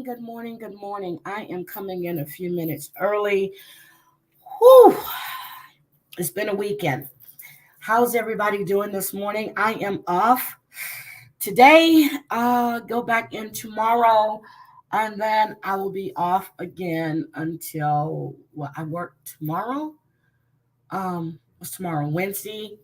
good morning, good morning. I am coming in a few minutes early. Whew, it's been a weekend. How's everybody doing this morning? I am off today. Go back in tomorrow, and then I will be off again until I work tomorrow. What's tomorrow? Wednesday,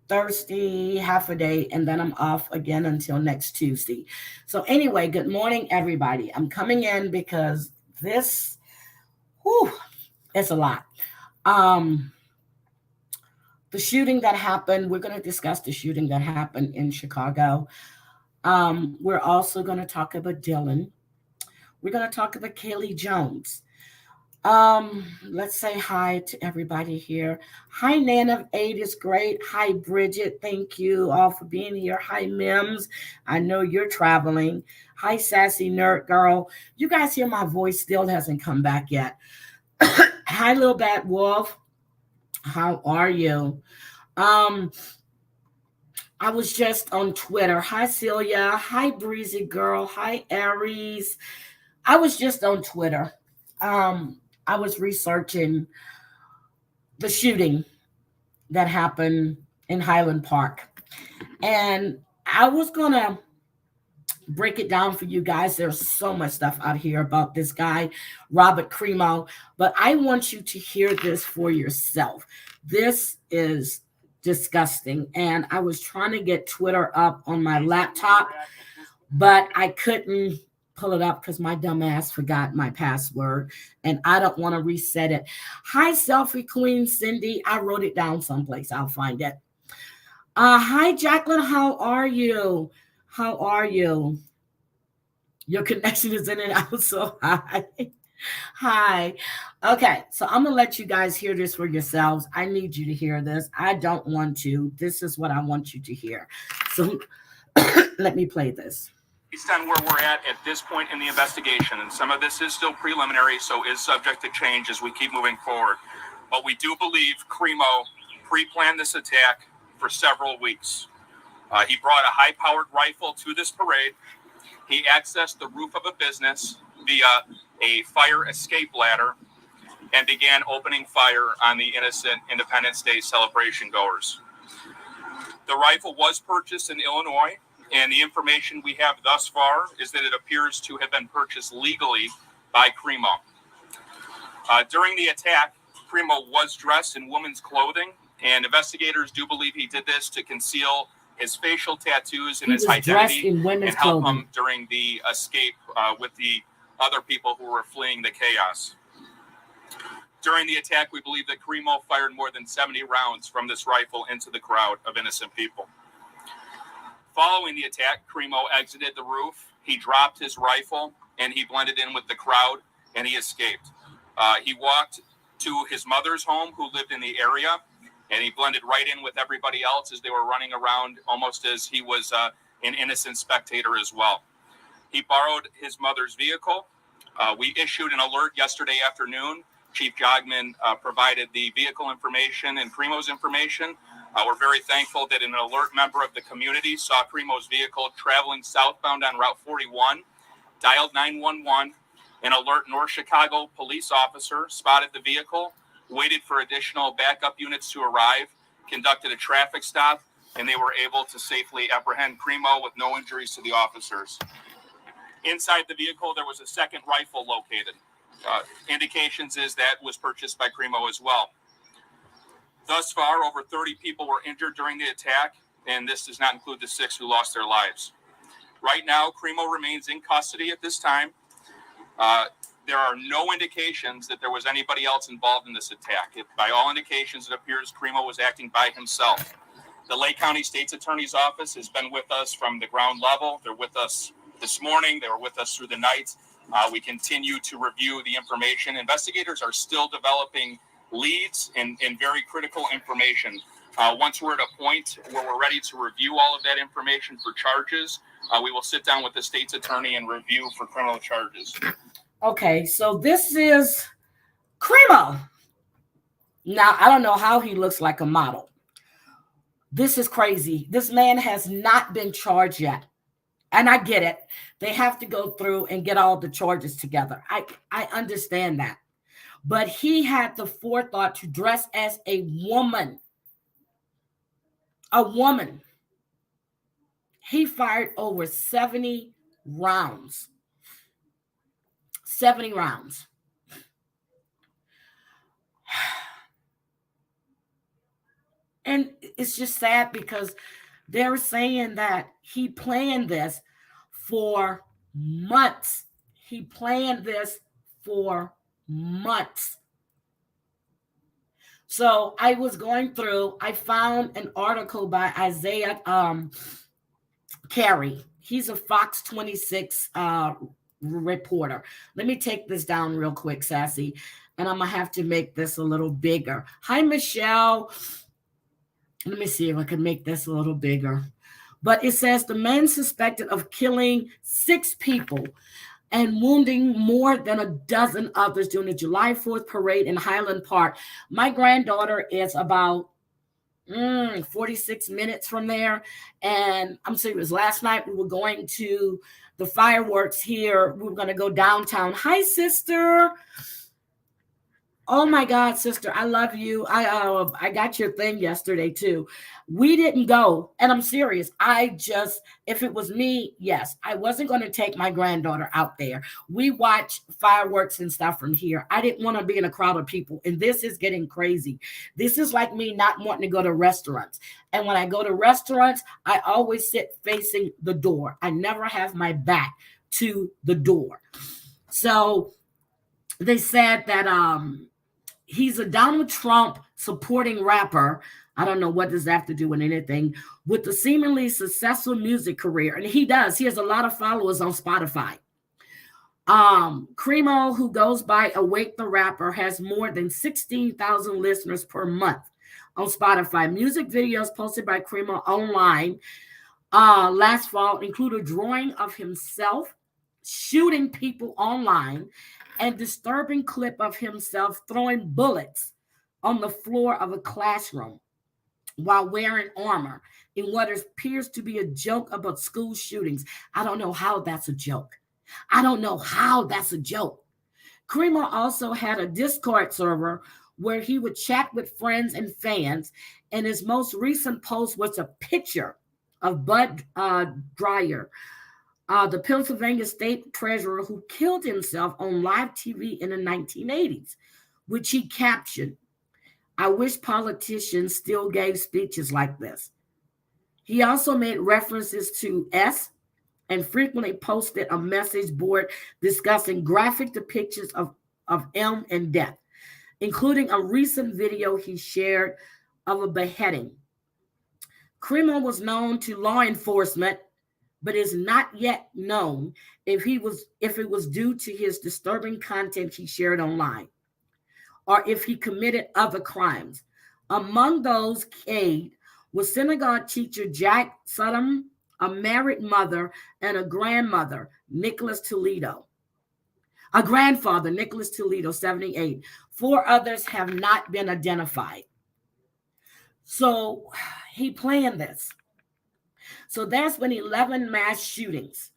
Thursday, half a day, and then I'm off again until next Tuesday. So anyway, good morning, everybody. I'm coming in because this, whew, it's a lot. Um, the shooting that happened, we're going to discuss the shooting that happened in Chicago. We're also going to talk about Dylan. We're going to talk about Kaylee Jones. Let's say hi to everybody here. Hi, Nan of 8 is great. Hi, Bridget. Thank you all for being here. Hi, Mims. I know you're traveling. Hi, Sassy Nerd Girl. You guys hear my voice still hasn't come back yet. Hi, Little Bad Wolf. How are you? I was just on Twitter. Hi, Celia. Hi, Breezy Girl. Hi, Aries. I was just on Twitter. I was researching the shooting that happened in Highland Park. And I was going to break it down for you guys. There's so much stuff out here about this guy, Robert Crimo, but I want you to hear this for yourself. This is disgusting. And I was trying to get Twitter up on my laptop, but I couldn't pull it up because my dumb ass forgot my password and I don't want to reset it. Hi, Selfie Queen Cindy. I wrote it down someplace. I'll find it. Hi, Jacqueline. How are you? How are you? Your connection is in and out, so hi. Hi. Okay, so I'm going to let you guys hear this for yourselves. I need you to hear this. I don't want to. This is what I want you to hear. So let me play this. Based on where we're at this point in the investigation, and some of this is still preliminary, so is subject to change as we keep moving forward. But we do believe Crimo pre-planned this attack for several weeks. He brought a high-powered rifle to this parade. He accessed the roof of a business via a fire escape ladder and began opening fire on the innocent Independence Day celebration goers. The rifle was purchased in Illinois, and the information we have thus far is that it appears to have been purchased legally by Crimo. During the attack, Crimo was dressed in women's clothing, and investigators do believe he did this to conceal his facial tattoos and his identity and help him during the escape with the other people who were fleeing the chaos. During the attack, we believe that Crimo fired more than 70 rounds from this rifle into the crowd of innocent people. Following the attack, Crimo exited the roof. He dropped his rifle and he blended in with the crowd and he escaped. He walked to his mother's home, who lived in the area, and he blended right in with everybody else as they were running around, almost as he was an innocent spectator as well. He borrowed his mother's vehicle. We issued an alert yesterday afternoon. Chief Jogman provided the vehicle information and Crimo's information. We're very thankful that an alert member of the community saw Crimo's vehicle traveling southbound on Route 41, dialed 911. An alert North Chicago police officer spotted the vehicle, waited for additional backup units to arrive, conducted a traffic stop, and they were able to safely apprehend Crimo with no injuries to the officers. Inside the vehicle, there was a second rifle located. Indications is that was purchased by Crimo as well. Thus far, over 30 people were injured during the attack, and this does not include the 6 who lost their lives. Right now, Crimo remains in custody at this time. There are no indications that there was anybody else involved in this attack. By all indications, it appears Crimo was acting by himself. The Lake County State's Attorney's Office has been with us from the ground level. They're with us this morning. They were with us through the night. We continue to review the information. Investigators are still developing leads and very critical information. Once we're at a point where we're ready to review all of that information for charges, we will sit down with the state's attorney and review for criminal charges. Okay, so this is Crimo. Now, I don't know how he looks like a model. This is crazy. This man has not been charged yet. And I get it. They have to go through and get all the charges together. I understand that. But he had the forethought to dress as a woman. A woman. He fired over 70 rounds. 70 rounds. And it's just sad because they're saying that he planned this for months. He planned this for months. So I was going through, I found an article by Isaiah Carey. He's a Fox 26 reporter. Let me take this down real quick, Sassy, and I'm going to have to make this a little bigger. Hi, Michelle. Let me see if I can make this a little bigger. But it says the man suspected of killing 6 people and wounding more than a dozen others during the July 4th parade in Highland Park. My granddaughter is about 46 minutes from there. And I'm serious. Last night we were going to the fireworks here. We were going to go downtown. Hi, sister. Oh my God, sister, I love you. I got your thing yesterday too. We didn't go, and I'm serious. If it was me, yes, I wasn't going to take my granddaughter out there. We watch fireworks and stuff from here. I didn't want to be in a crowd of people, and this is getting crazy. This is like me not wanting to go to restaurants. And when I go to restaurants, I always sit facing the door. I never have my back to the door. So they said that he's a Donald Trump supporting rapper. I don't know what does that have to do with anything, with a seemingly successful music career. And he does. He has a lot of followers on Spotify. Cremo, who goes by Awake the Rapper, has more than 16,000 listeners per month on Spotify. Music videos posted by Cremo online last fall include a drawing of himself shooting people online and disturbing clip of himself throwing bullets on the floor of a classroom while wearing armor in what appears to be a joke about school shootings. I don't know how that's a joke. I don't know how that's a joke. Cremo also had a Discord server where he would chat with friends and fans, and his most recent post was a picture of Bud Dwyer, the Pennsylvania state treasurer who killed himself on live TV in the 1980s, which he captioned, "I wish politicians still gave speeches like this." He also made references to S and frequently posted a message board discussing graphic depictions of M and death, including a recent video he shared of a beheading. Cremo was known to law enforcement, but is not yet known if it was due to his disturbing content he shared online, or if he committed other crimes. Among those caged was synagogue teacher Jack Sutton, a married mother, and a grandfather, Nicholas Toledo, 78. 4 others have not been identified. So he planned this. So there's been 11 mass shootings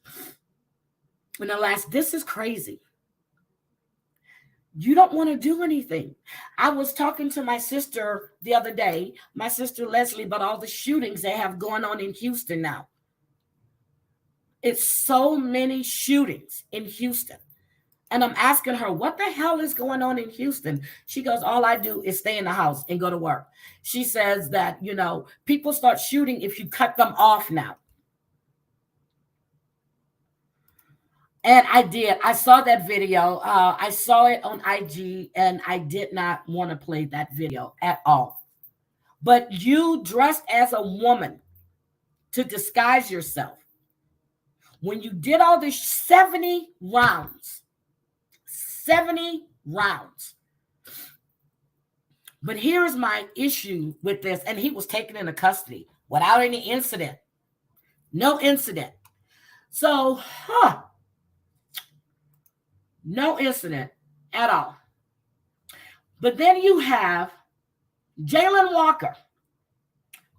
in the this is crazy. You don't want to do anything. I was talking to my sister the other day, my sister Leslie, about all the shootings they have going on in Houston now. It's so many shootings in Houston. And I'm asking her, what the hell is going on in Houston? She goes, all I do is stay in the house and go to work. She says that, people start shooting if you cut them off now. And I did. I saw that video. I saw it on IG, and I did not want to play that video at all. But you dressed as a woman to disguise yourself. When you did all this 70 rounds. But here's my issue with this. And he was taken into custody without any incident. No incident. So, no incident at all. But then you have Jayland Walker,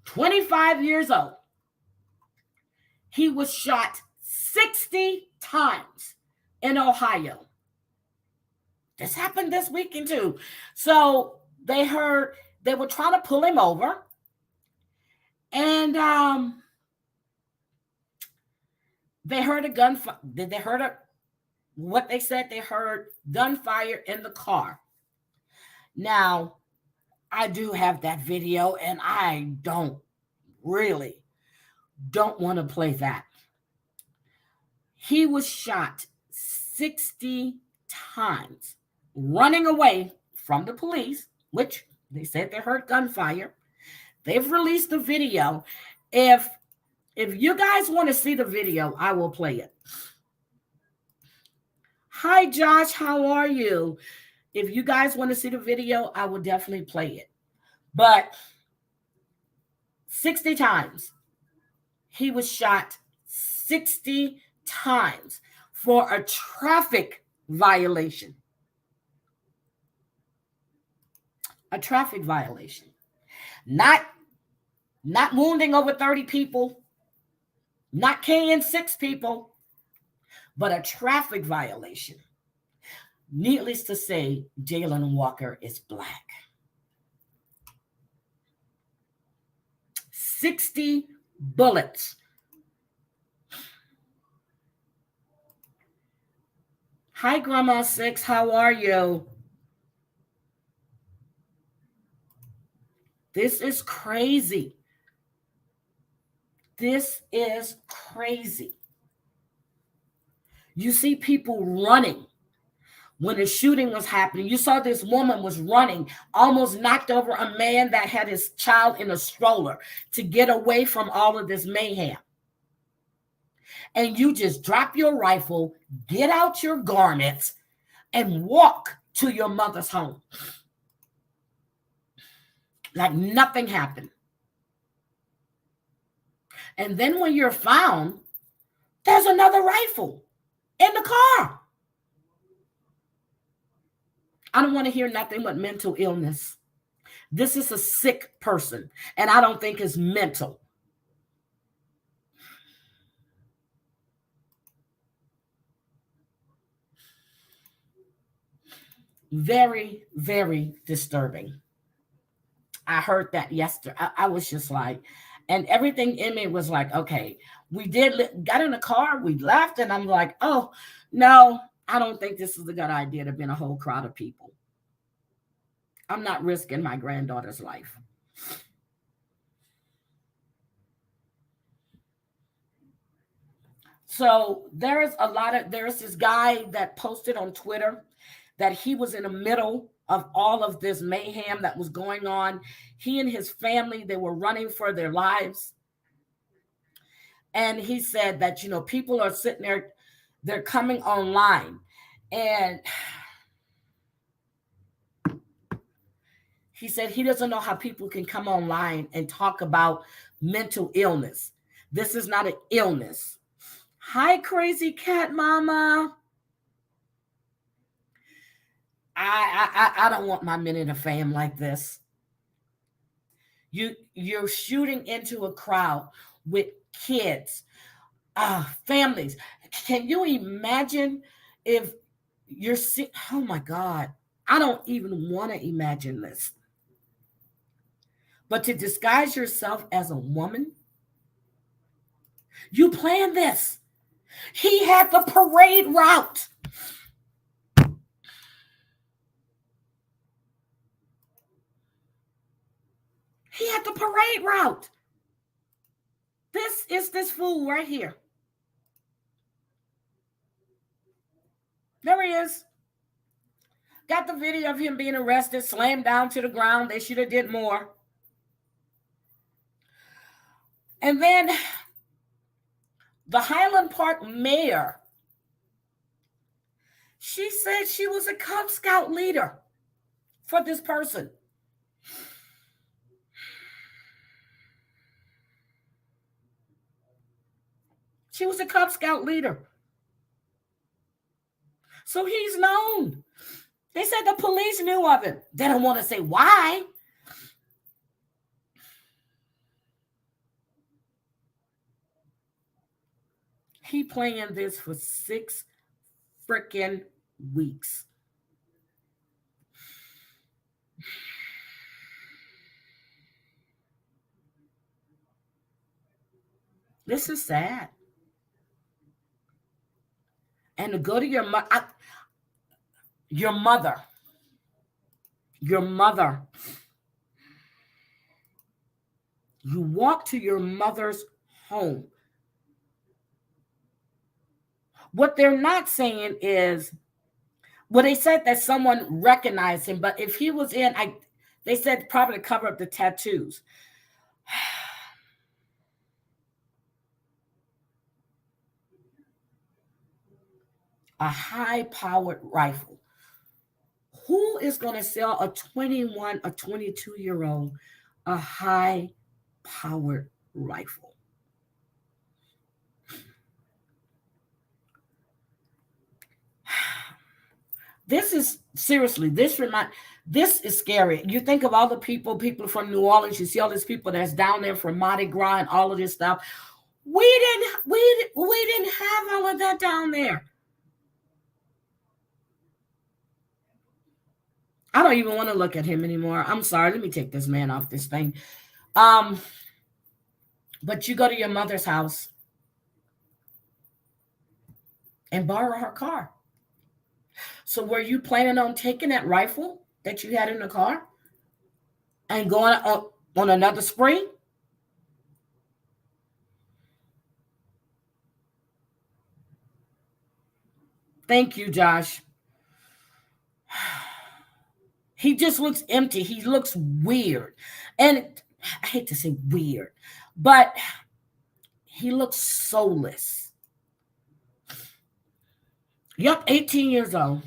25 years old. He was shot 60 times in Ohio. This happened this weekend too. So they were trying to pull him over, and they heard a gunfire. They heard what they said. They heard gunfire in the car. Now, I do have that video, and I don't want to play that. He was shot 60 times running away from the police, which they said they heard gunfire. They've released the video. If you guys want to see the video, I will play it. Hi, Josh. How are you? If you guys want to see the video, I will definitely play it. But 60 times. He was shot 60 times for a traffic violation. A traffic violation. Not wounding over 30 people, not killing 6 people, but a traffic violation. Needless to say, Jayland Walker is black. 60 bullets. Hi, Grandma Six. How are you? This is crazy. This is crazy. You see people running when the shooting was happening. You saw this woman was running, almost knocked over a man that had his child in a stroller to get away from all of this mayhem. And you just drop your rifle, get out your garments, and walk to your mother's home. Like nothing happened. And then when you're found, there's another rifle in the car. I don't want to hear nothing but mental illness. This is a sick person, and I don't think it's mental. Very, very disturbing. I heard that yesterday. I was just like, and everything in me was like, okay, we got in the car, we left, and I'm like, oh, no, I don't think this is a good idea to be in a whole crowd of people. I'm not risking my granddaughter's life. So there's this guy that posted on Twitter that he was in the middle of all of this mayhem that was going on. He and his family, they were running for their lives. And he said that, people are sitting there, they're coming online. And he said he doesn't know how people can come online and talk about mental illness. This is not an illness. Hi, Crazy Cat Mama. I don't want my men in a fam like this. You're shooting into a crowd with kids, families. Can you imagine if you're sick? Oh my God. I don't even want to imagine this. But to disguise yourself as a woman, you planned this. He had the parade route. He had the parade route. This is this fool right here. There he is. Got the video of him being arrested, slammed down to the ground. They should have did more. And then the Highland Park mayor, she said she was a Cub Scout leader for this person. She was a Cub Scout leader. So he's known. They said the police knew of him. They don't want to say why. He playing this for 6 freaking weeks. This is sad. And to go to your mother, you walk to your mother's home. What they're not saying is, well, they said that someone recognized him, but if he was in, they said probably to cover up the tattoos. A high-powered rifle. Who is going to sell a 21, a 22-year-old a high-powered rifle? This is seriously, this is scary. You think of all the people from New Orleans, you see all these people that's down there for Mardi Gras and all of this stuff. We didn't have all of that down there. I don't even want to look at him anymore. I'm sorry. Let me take this man off this thing. But you go to your mother's house and borrow her car. So were you planning on taking that rifle that you had in the car and going on another spree? Thank you, Josh. He just looks empty. He looks weird. And I hate to say weird, but he looks soulless. Yep, 18 years old.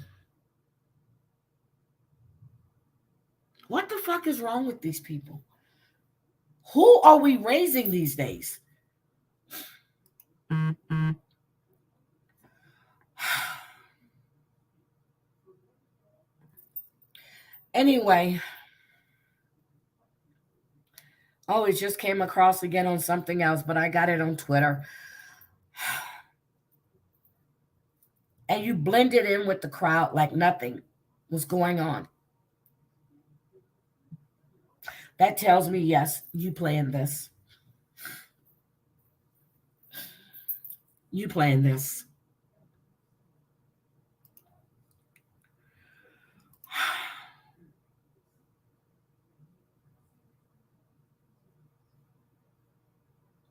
What the fuck is wrong with these people? Who are we raising these days? Anyway, it just came across again on something else, but I got it on Twitter. And you blended in with the crowd like nothing was going on. That tells me, yes, you playing this. You playing this.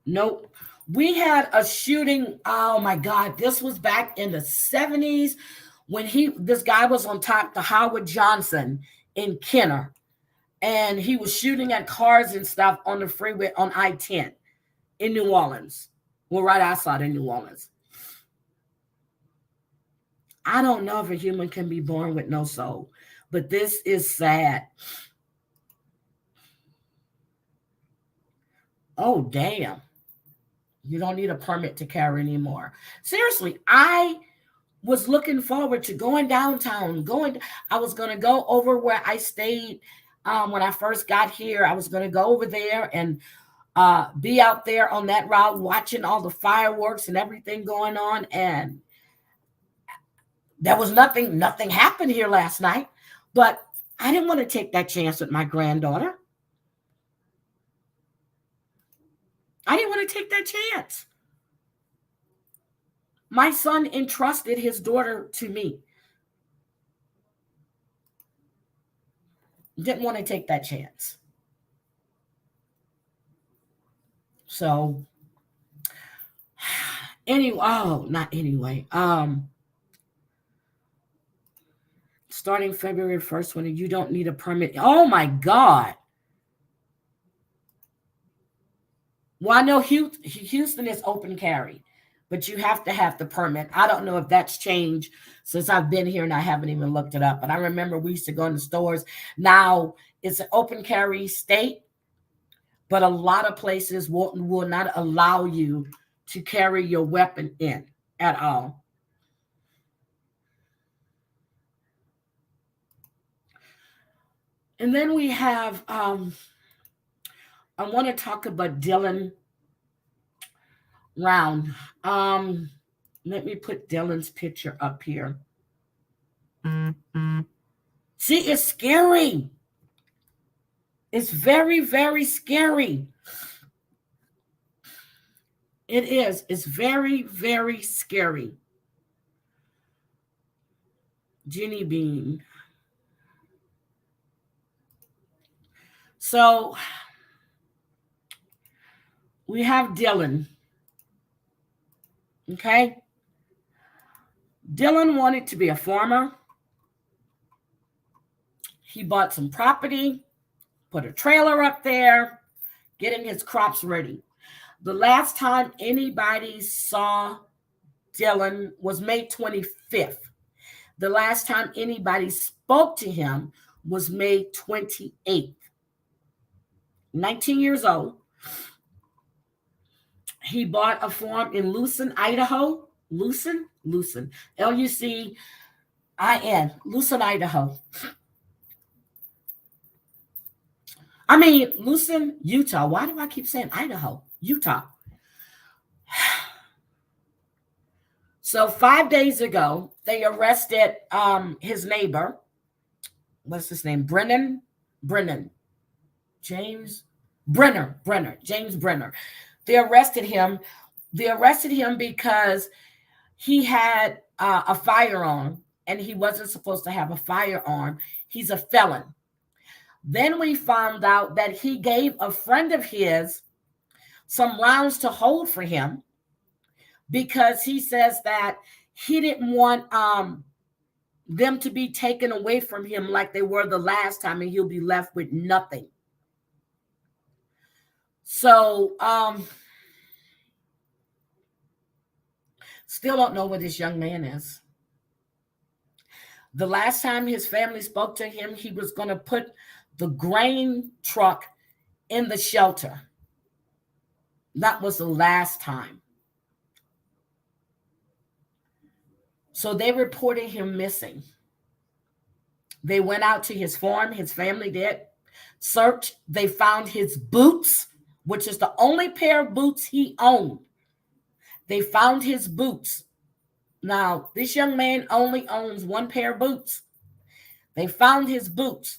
Nope. We had a shooting. Oh my God. This was back in the 70s when this guy was on top, the Howard Johnson in Kenner. And he was shooting at cars and stuff on the freeway on I-10 in New Orleans. Well, right outside of New Orleans. I don't know if a human can be born with no soul, but this is sad. Oh, damn. You don't need a permit to carry anymore. Seriously, I was looking forward to going downtown. I was going to go over where I stayed when I first got here. I was going to go over there and be out there on that route watching all the fireworks and everything going on. And there was nothing happened here last night. But I didn't want to take that chance with my granddaughter. I didn't want to take that chance. My son entrusted his daughter to me. Didn't want to take that chance. So, anyway. Starting February 1st, when you don't need a permit. Oh my God. Well, I know Houston is open carry, but you have to have the permit. I don't know if that's changed since I've been here and I haven't even looked it up. But I remember we used to go in the stores. Now it's an open carry state, but a lot of places will not allow you to carry your weapon in at all. And then we have, I want to talk about Dylan Round. Let me put Dylan's picture up here. See, it's scary. It's very, very scary. It is. It's very, very scary. Jenny Bean. So we have Dylan. Okay. Dylan wanted to be a farmer. He bought some property, put a trailer up there, getting his crops ready. The last time anybody saw Dylan was May 25th. The last time anybody spoke to him was May 28th. 19 years old. He bought a farm in Lucin, Idaho. Lucin? Lucin, Lucin, Idaho. I mean, Lucin, Utah. Why do I keep saying Idaho? Utah. So 5 days ago, they arrested his neighbor. What's his name? James Brenner. They arrested him. Because he had a firearm, and he wasn't supposed to have a firearm. He's a felon. Then we found out that he gave a friend of his some rounds to hold for him because he says that he didn't want them to be taken away from him like they were the last time, and he'll be left with nothing. So still don't know where this young man is. The last time his family spoke to him, he was going to put the grain truck in the shelter. That was the last time. So they reported him missing. They went out to his farm, his family did. Searched, they found his boots, which is the only pair of boots he owned. They found his boots. Now, this young man only owns one pair of boots. They found his boots.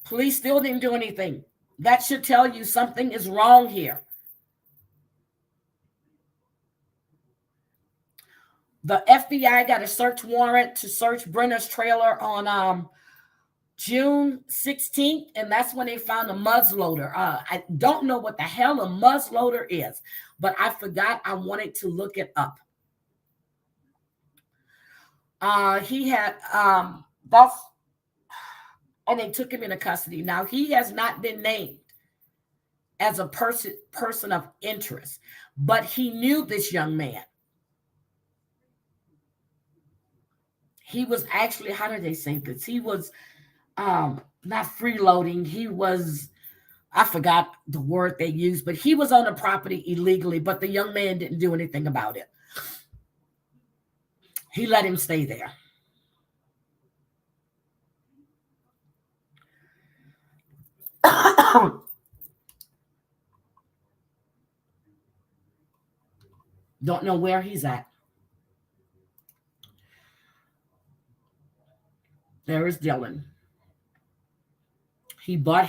Police still didn't do anything. That should tell you something is wrong here. The FBI got a search warrant to search Brenner's trailer on June 16th, and that's when they found a muzzleloader. I don't know what the hell a muzzleloader is, but I forgot I wanted to look it up. He had and they took him into custody. Now, he has not been named as a person of interest, but he knew this young man. He was actually, how did they say this? He was not freeloading. He was, I forgot the word they used, but he was on the property illegally, but the young man didn't do anything about it. He let him stay there. Don't know where he's at. There is Dylan. He bought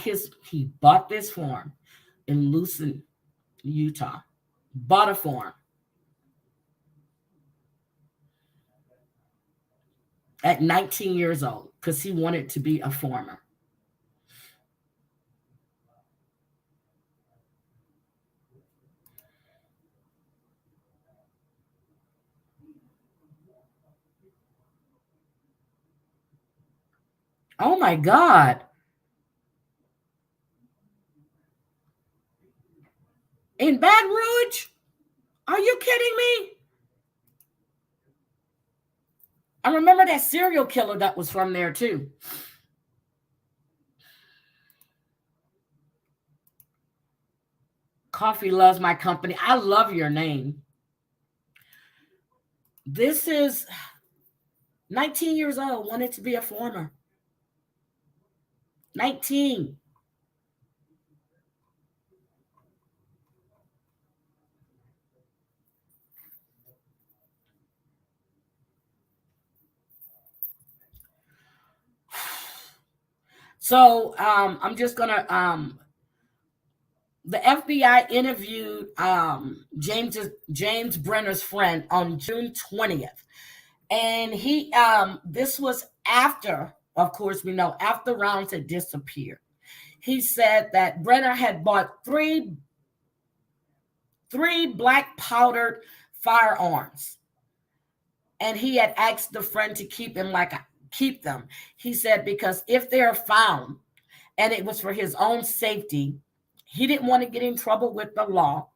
this farm in Lucin, Utah. Bought a farm at 19 years old because he wanted to be a farmer. Oh my God. In Baton Rouge? Are you kidding me? I remember that serial killer that was from there too. Coffee loves my company. I love your name. This is 19 years old, wanted to be a farmer. 19. So I'm just gonna the FBI interviewed James Brenner's friend on June 20th. And he this was after, of course, we know after Rounds had disappeared. He said that Brenner had bought three black powdered firearms. And he had asked the friend to keep them. He said, because if they're found, and it was for his own safety, he didn't want to get in trouble with the law,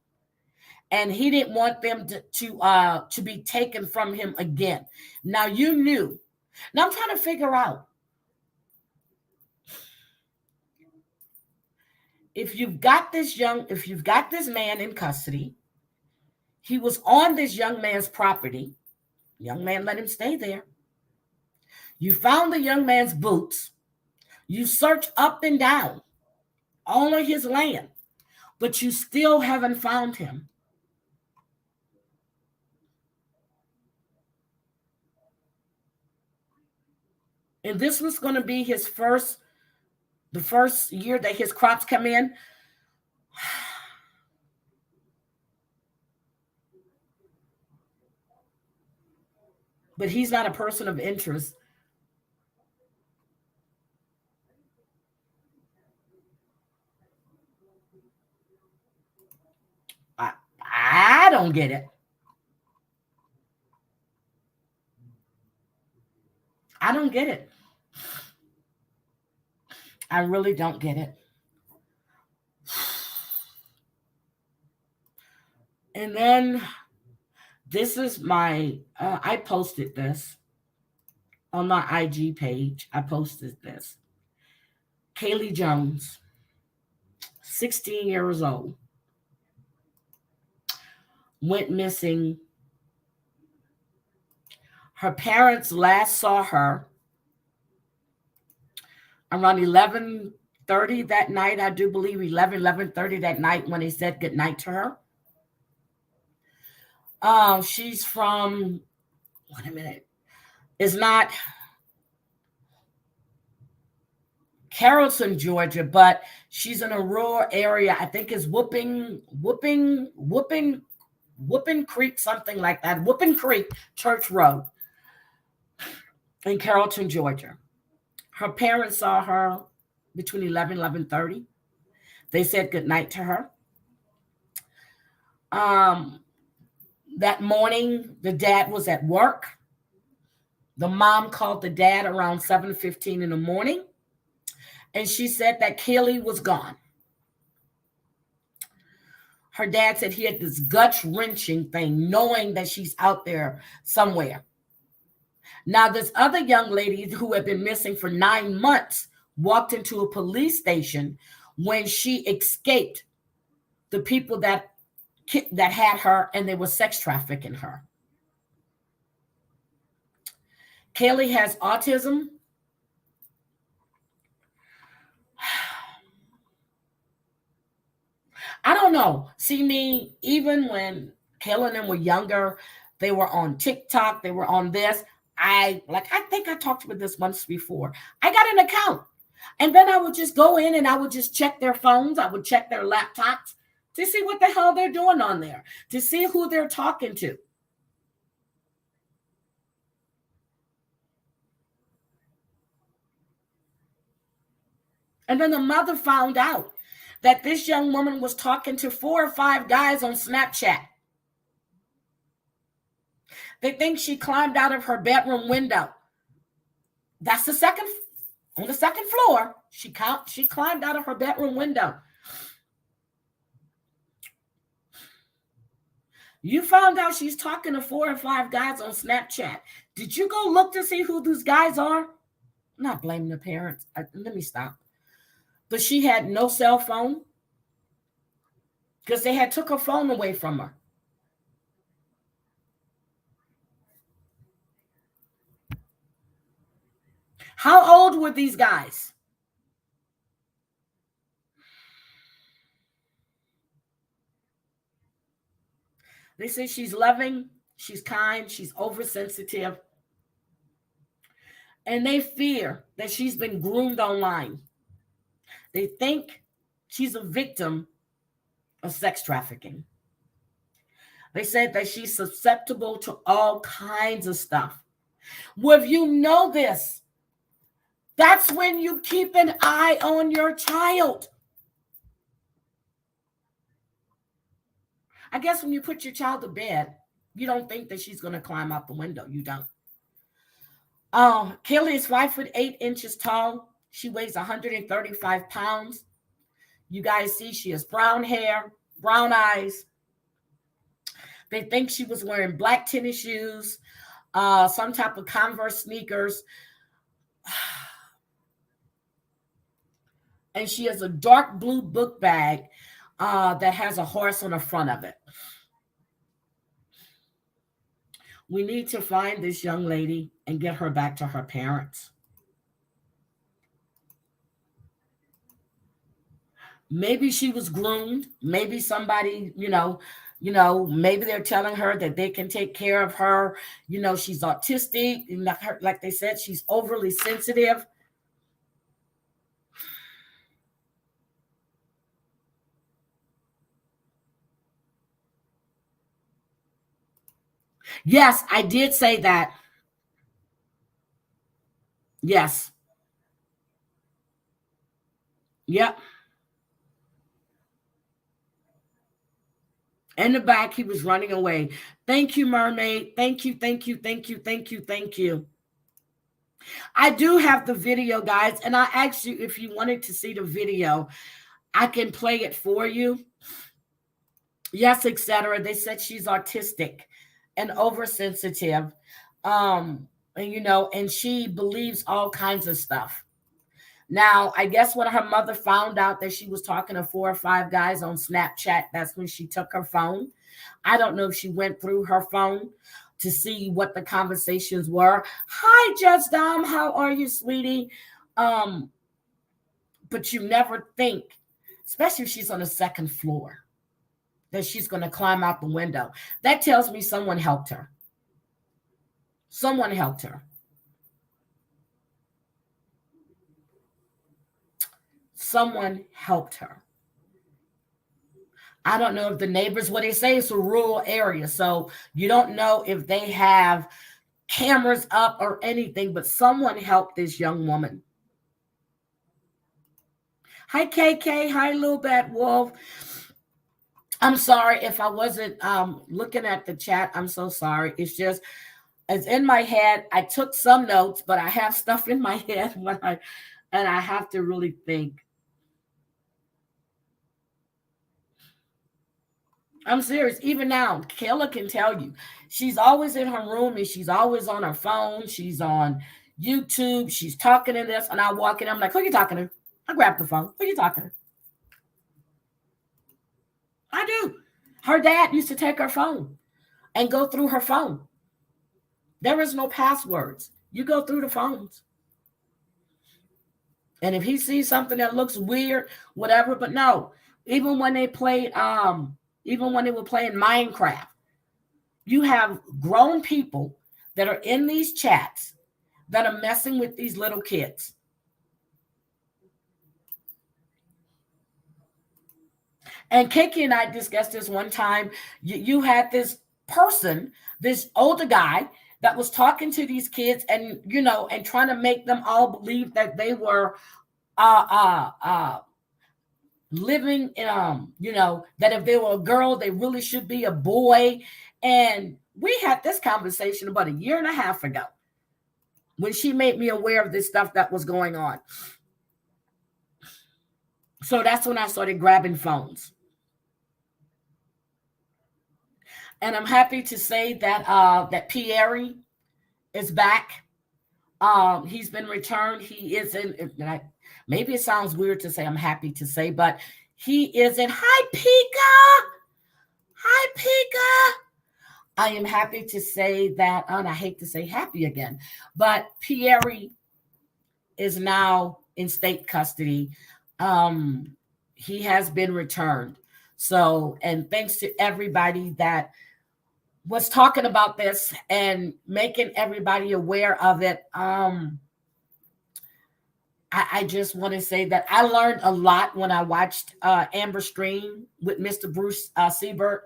and he didn't want them to be taken from him again. Now you knew. Now I'm trying to figure out if you've got this man in custody, he was on this young man's property. Young man let him stay there. You found the young man's boots. You search up and down all of his land, but you still haven't found him. And this was going to be the first year that his crops come in. But he's not a person of interest. I don't get it. I don't get it. I really don't get it. And then this is I posted this on my IG page. I posted this. Kaylee Jones, 16 years old, went missing. Her parents last saw her around 11:30 that night. I do believe 11:30 that night when they said goodnight to her. She's from, wait a minute, it's not Carrollton, Georgia, but she's in a rural area. I think it's Whooping Creek, something like that. Whooping Creek Church Road in Carrollton, Georgia. Her parents saw her between 11:30. They said goodnight to her. That morning, the dad was at work. The mom called the dad around 7:15 in the morning, and she said that Kaylee was gone. Her dad said he had this gut-wrenching thing, knowing that she's out there somewhere. Now, this other young lady who had been missing for 9 months walked into a police station when she escaped the people that had her, and they were sex trafficking her. Kaylee has autism. I don't know. See, me, even when Kayla and them were younger, they were on TikTok, they were on this. I think I talked about this once before. I got an account, and then I would just go in and I would just check their phones. I would check their laptops to see what the hell they're doing on there, to see who they're talking to. And then the mother found out that this young woman was talking to 4 or 5 guys on Snapchat. They think she climbed out of her bedroom window. That's on the second floor. She climbed out of her bedroom window. You found out she's talking to 4 or 5 guys on Snapchat. Did you go look to see who those guys are? I'm not blaming the parents. Let me stop. But she had no cell phone because they had took her phone away from her. How old were these guys? They say she's loving, she's kind, she's oversensitive. And they fear that she's been groomed online. They think she's a victim of sex trafficking. They said that she's susceptible to all kinds of stuff. Well, if you know this, that's when you keep an eye on your child. I guess when you put your child to bed, you don't think that she's going to climb out the window. You don't. Kaylee is 5'8" tall. She weighs 135 pounds. You guys see she has brown hair, brown eyes. They think she was wearing black tennis shoes, some type of Converse sneakers. And she has a dark blue book bag that has a horse on the front of it. We need to find this young lady and get her back to her parents. Maybe she was groomed. Maybe somebody, maybe they're telling her that they can take care of her. She's autistic. Like they said, she's overly sensitive. Yes, I did say that. Yes. Yep. In the back, he was running away. Thank you, Mermaid. Thank you, thank you, thank you, thank you, thank you. I do have the video, guys, and I asked you if you wanted to see the video. I can play it for you. Yes, etc. They said she's autistic and oversensitive, and she believes all kinds of stuff. Now, I guess when her mother found out that she was talking to 4 or 5 guys on Snapchat, that's when she took her phone. I don't know if she went through her phone to see what the conversations were. Hi, Judge Dom. How are you, sweetie? But you never think, especially if she's on the second floor, that she's going to climb out the window. That tells me someone helped her. Someone helped her. Someone helped her. I don't know if the neighbors, what they say, it's a rural area, so you don't know if they have cameras up or anything, but someone helped this young woman. Hi, KK. Hi, Little Bad Wolf. I'm sorry if I wasn't looking at the chat. I'm so sorry. It's just, it's in my head. I took some notes, but I have stuff in my head and I have to really think. I'm serious. Even now, Kayla can tell you, she's always in her room and she's always on her phone. She's on YouTube. She's talking to this. And I walk in, I'm like, who are you talking to? I grab the phone. Who are you talking to? I do. Her dad used to take her phone and go through her phone. There is no passwords. You go through the phones. And if he sees something that looks weird, whatever, but no, even when they played, even when they were playing Minecraft, you have grown people that are in these chats that are messing with these little kids. And Kiki and I discussed this one time. You had this person, this older guy, that was talking to these kids and, and trying to make them all believe that they were living in, that if they were a girl, they really should be a boy. And we had this conversation about 1.5 years ago when she made me aware of this stuff that was going on. So that's when I started grabbing phones. And I'm happy to say that that Pierre is back. He's been returned. He is in, maybe it sounds weird to say I'm happy to say, but he is in. Hi, Pika. Hi, Pika. I am happy to say that, and I hate to say happy again, but Pierre is now in state custody. He has been returned. So, and thanks to everybody that was talking about this and making everybody aware of it. I just want to say that I learned a lot when I watched Amber Stream with Mr. Bruce Siebert,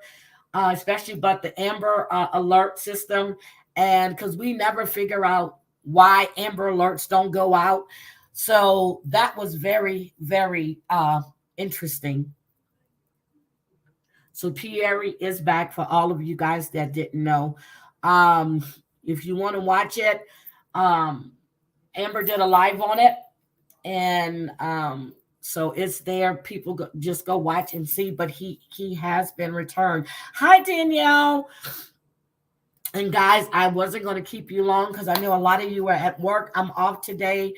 especially about the Amber Alert system. And because we never figure out why Amber Alerts don't go out. So that was very, very interesting. So Pierre is back for all of you guys that didn't know. Um, if you want to watch it, um, Amber did a live on it, and so it's there. People just go watch and see. But he has been returned. Hi Danielle. And guys, I wasn't going to keep you long because I know a lot of you are at work. I'm off today,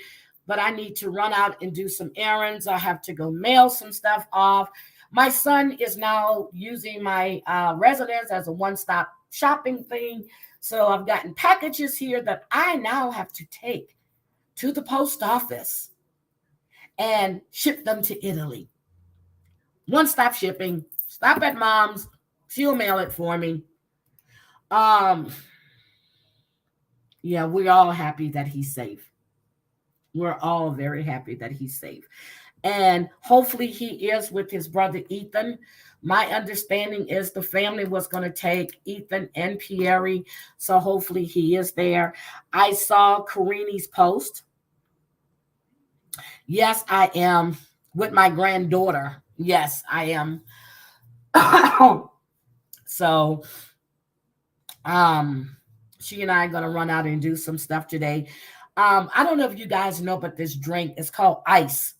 but I need to run out and do some errands. I have to go mail some stuff off. My son is now using my residence as a one-stop shopping thing. So I've gotten packages here that I now have to take to the post office and ship them to Italy. One-stop shipping. Stop at mom's. She'll mail it for me. Yeah, we're all happy that he's safe. We're all very happy that he's safe. And hopefully he is with his brother Ethan. My understanding is the family was going to take Ethan and Pierre. So hopefully he is there. I saw Karini's post. Yes, I am with my granddaughter. Yes, I am. So, she and I are going to run out and do some stuff today. I don't know if you guys know, but this drink is called ice.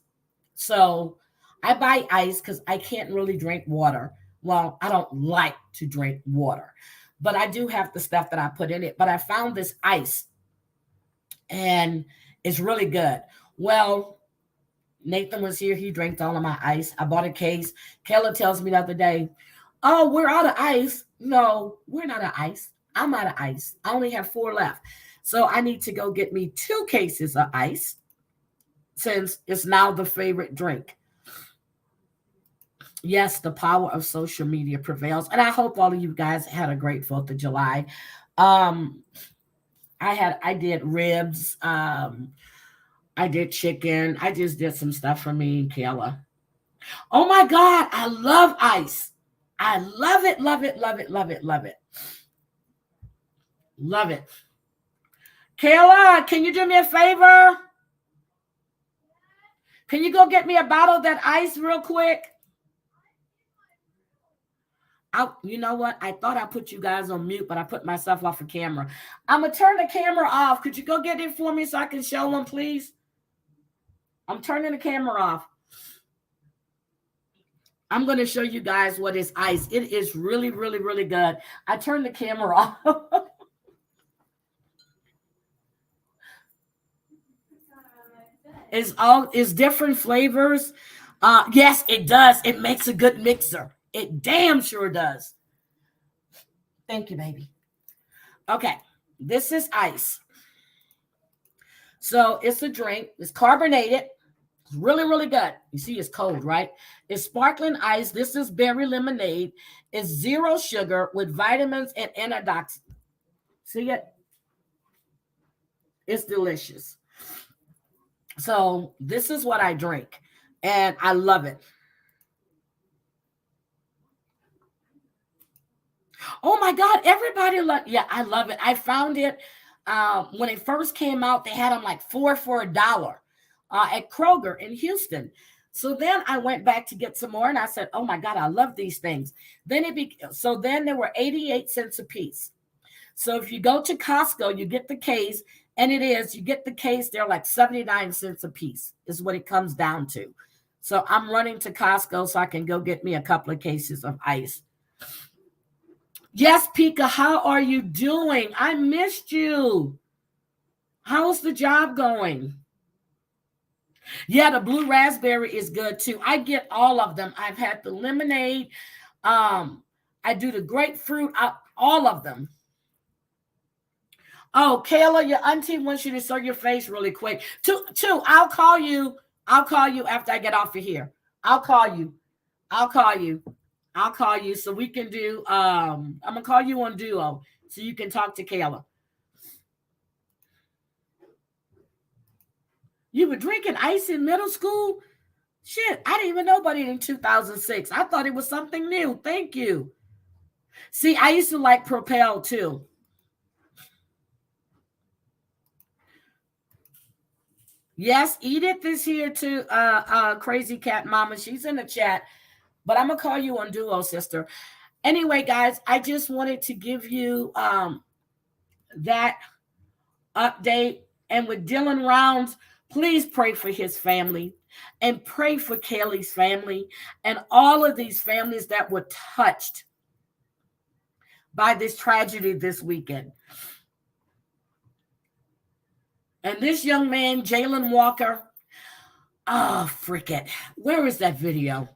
So I buy ice because I can't really drink water. Well, I don't like to drink water, but I do have the stuff that I put in it. But I found this ice and it's really good. Well, Nathan was here. He drank all of my ice. I bought a case. Kayla tells me the other day, oh, we're out of ice. No, we're not out of ice. I'm out of ice. I only have 4 left. So I need to go get me 2 cases of ice since it's now the favorite drink. Yes, the power of social media prevails. And I hope all of you guys had a great 4th of July. I did ribs. I did chicken. I just did some stuff for me and Kayla. Oh my God, I love ice. I love it, love it, love it, love it, love it. Love it. Kayla, can you do me a favor? Can you go get me a bottle of that ice real quick? You know what? I thought I put you guys on mute, but I put myself off the camera. I'm going to turn the camera off. Could you go get it for me so I can show them, please? I'm turning the camera off. I'm going to show you guys what is ice. It is really, really, really good. I turned the camera off. It's different flavors. Yes, it does. It makes a good mixer. It damn sure does. Thank you, baby. Okay, this is ice. So it's a drink. It's carbonated. It's really, really good. You see, it's cold, right? It's sparkling ice. This is berry lemonade. It's 0 sugar with vitamins and antioxidants. See it? It's delicious. So this is what I drink, and I love it. Oh my God, everybody yeah, I love it. I found it when it first came out. They had them like 4 for $1 at Kroger in Houston. So then I went back to get some more, and I said, "Oh my God, I love these things." Then then they were 88 cents a piece. So if you go to Costco, you get the case, and you get the case. They're like 79 cents a piece is what it comes down to. So I'm running to Costco so I can go get me a couple of cases of ice. Yes, Pika, how are you doing? I missed you. How's the job going? Yeah, the blue raspberry is good too. I get all of them. I've had the lemonade. I do the grapefruit, all of them. Oh, Kayla, your auntie wants you to show your face really quick. Two, I'll call you. I'll call you after I get off of here. I'll call you so we can do I'm gonna call you on Duo so you can talk to Kayla. You were drinking ice in middle school? Shit, I didn't even know about it in 2006. I thought it was something new. Thank you. See, I used to like Propel too. Yes, Edith is here too. Crazy Cat Mama. She's in the chat. But I'm going to call you on Duo, sister. Anyway, guys, I just wanted to give you that update. And with Dylan Rounds, please pray for his family and pray for Kaylee's family and all of these families that were touched by this tragedy this weekend. And this young man, Jalen Walker, frick it. Where is that video?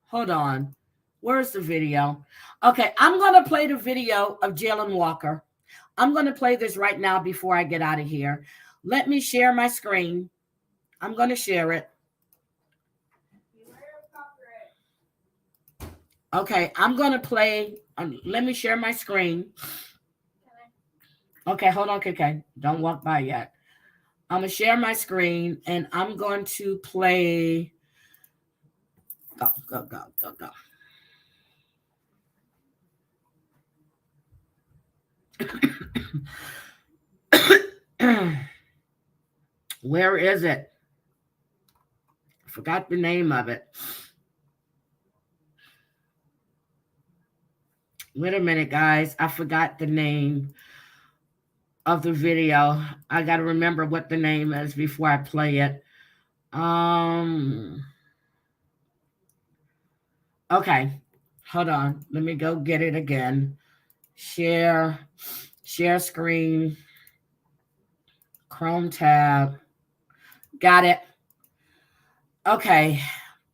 Hold on. Where's the video? Okay, I'm going to play the video of Jalen Walker. I'm going to play this right now before I get out of here. Let me share my screen. I'm going to share it. Okay, I'm going to play. Let me share my screen. Okay, hold on, KK. Don't walk by yet. I'm going to share my screen, and I'm going to play. Go, go, go, go, go. Where is it? I forgot the name of it. Wait a minute, guys. I forgot the name of the video. I got to remember what the name is before I play it. Okay. Hold on. Let me go get it again. Share screen. Chrome tab. Got it. Okay.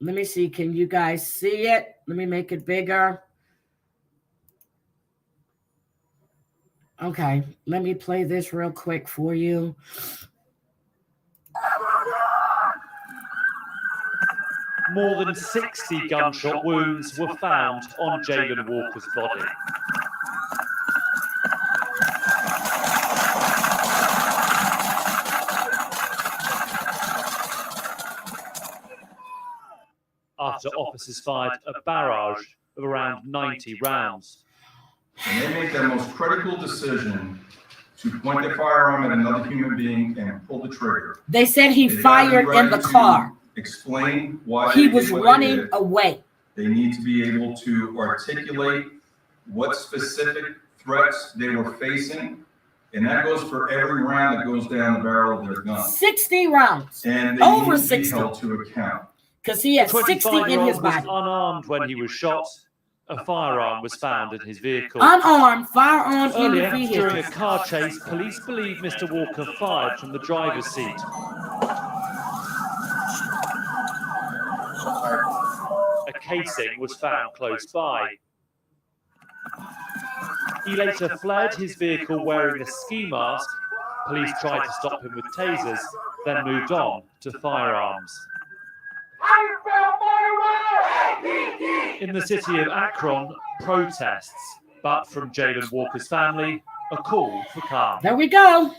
Let me see. Can you guys see it? Let me make it bigger. Okay. Let me play this real quick for you. More than 60 gunshot wounds were found on Jalen Walker's body. After officers fired a barrage of around 90 rounds. And they make that most critical decision to point the firearm at another human being and pull the trigger. They said he fired in the car. Explain why he was running away. They need to be able to articulate what specific threats they were facing. And that goes for every round that goes down the barrel of their gun. 60 rounds. And they over need to 60. be held to account. Because he had 60 in his body. Was unarmed when he was shot. A firearm was found in his vehicle. Unarmed, firearm Earlier, in the vehicle. during a car chase, police believe Mr. Walker fired from the driver's seat. A casing was found close by. He later fled his vehicle wearing a ski mask. Police tried to stop him with tasers, then moved on to firearms. In the city of Akron, protests, but from Jalen Walker's family, a call for calm. There we go.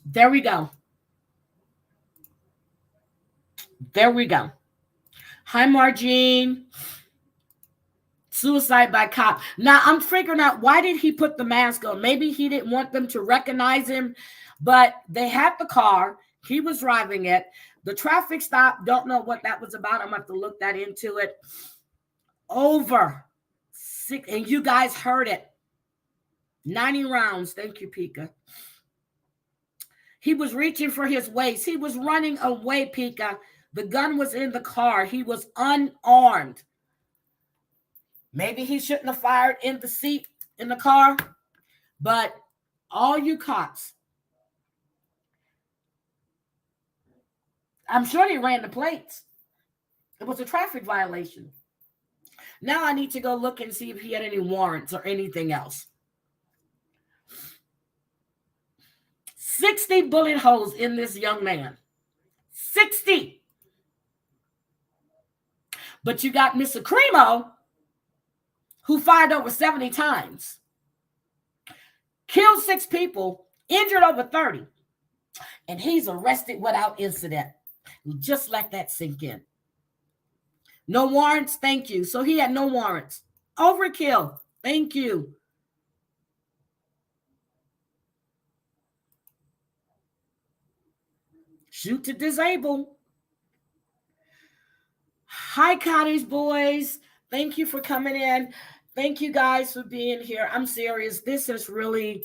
There we go. There we go. Hi, Margene. Suicide by cop. Now, I'm figuring out, why did he put the mask on? Maybe he didn't want them to recognize him, but they had the car. He was driving it. The traffic stop, don't know what that was about. I'm going to have to look that into it. Over 6, and you guys heard it. 90 rounds. Thank you, Pika. He was reaching for his waist. He was running away, Pika. The gun was in the car. He was unarmed. Maybe he shouldn't have fired in the seat in the car, but all you cops, I'm sure they ran the plates. It was a traffic violation. Now I need to go look and see if he had any warrants or anything else. 60 bullet holes in this young man. 60. But you got Mr. Cremo, who fired over 70 times, killed 6 people, injured over 30. And he's arrested without incident. Just let that sink in. No warrants, thank you. So he had no warrants. Overkill, thank you. Shoot to disable. Hi, Cottage Boys. Thank you for coming in. Thank you guys for being here. I'm serious. This is really,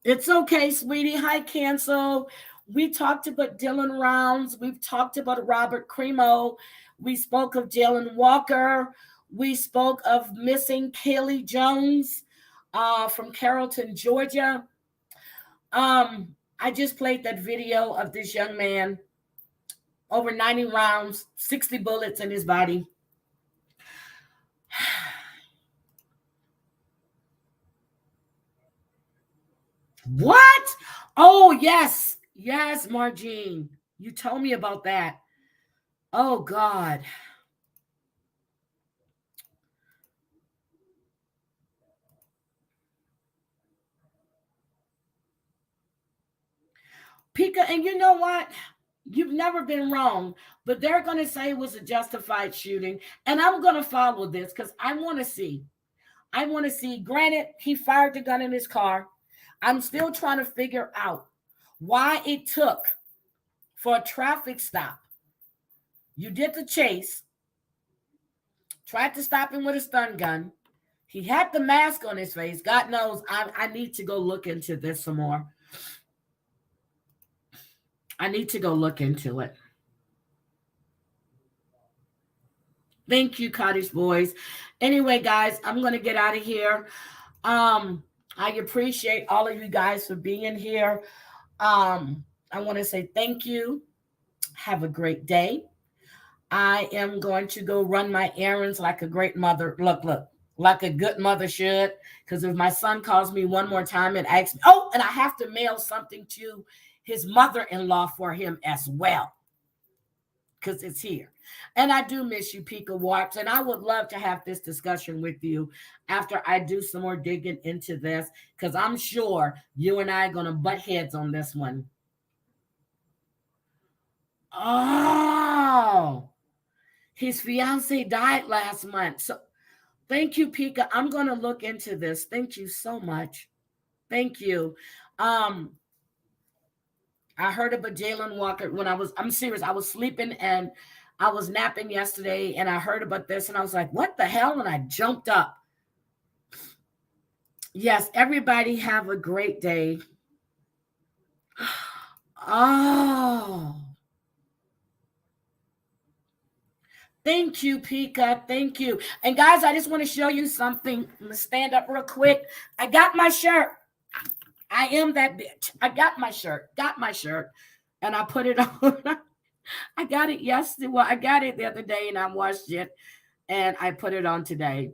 it's okay, sweetie. Hi, Cancel. We talked about Dylan Rounds. We've talked about Robert Crimo. We spoke of Jalen Walker. We spoke of missing Kaylee Jones from Carrollton, Georgia. I just played that video of this young man, over 90 rounds, 60 bullets in his body. What? Oh, yes. Yes, Margene. You told me about that. Oh, God. Pika, and you know what? You've never been wrong, but they're going to say it was a justified shooting. And I'm going to follow this because I want to see. Granted, he fired the gun in his car. I'm still trying to figure out why it took for a traffic stop. You did the chase, tried to stop him with a stun gun. He had the mask on his face. God knows I need to go look into this some more. I need to go look into it. Thank you, Cottage Boys. Anyway, guys, I'm going to get out of here. I appreciate all of you guys for being here. I want to say thank you. Have a great day. I am going to go run my errands like a great mother. Look, like a good mother should. Because if my son calls me one more time and asks me, oh, and I have to mail something to his mother-in-law for him as well, because it's here. And I do miss you, Pika Warps, and I would love to have this discussion with you after I do some more digging into this, because I'm sure you and I are going to butt heads on this one. Oh, his fiance died last month. So thank you, Pika. I'm going to look into this. Thank you so much. Thank you. I heard about Jalen Walker when I'm serious. I was sleeping and I was napping yesterday and I heard about this and I was like, what the hell? And I jumped up. Yes, everybody have a great day. Oh. Thank you, Pika. Thank you. And guys, I just want to show you something. I'm going to stand up real quick. I got my shirt. I am that bitch. I got my shirt, and I put it on. I got it yesterday. Well, I got it the other day, and I washed it, and I put it on today.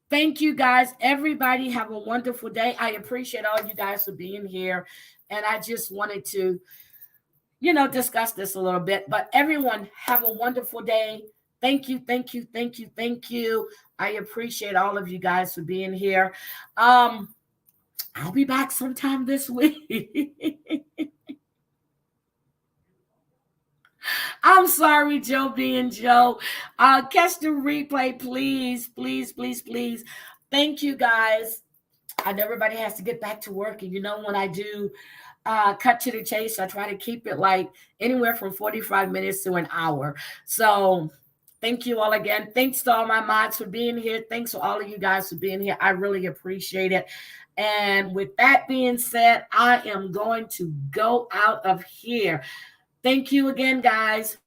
Thank you, guys. Everybody have a wonderful day. I appreciate all you guys for being here, and I just wanted to, discuss this a little bit. But everyone have a wonderful day. Thank you, thank you, thank you, thank you. I appreciate all of you guys for being here. I'll be back sometime this week. I'm sorry, Joe being Joe. Catch the replay, please, please, please, please. Thank you, guys. I know everybody has to get back to work. And when I do cut to the chase, I try to keep it like anywhere from 45 minutes to an hour. So thank you all again. Thanks to all my mods for being here. Thanks to all of you guys for being here. I really appreciate it. And with that being said, I am going to go out of here. Thank you again, guys.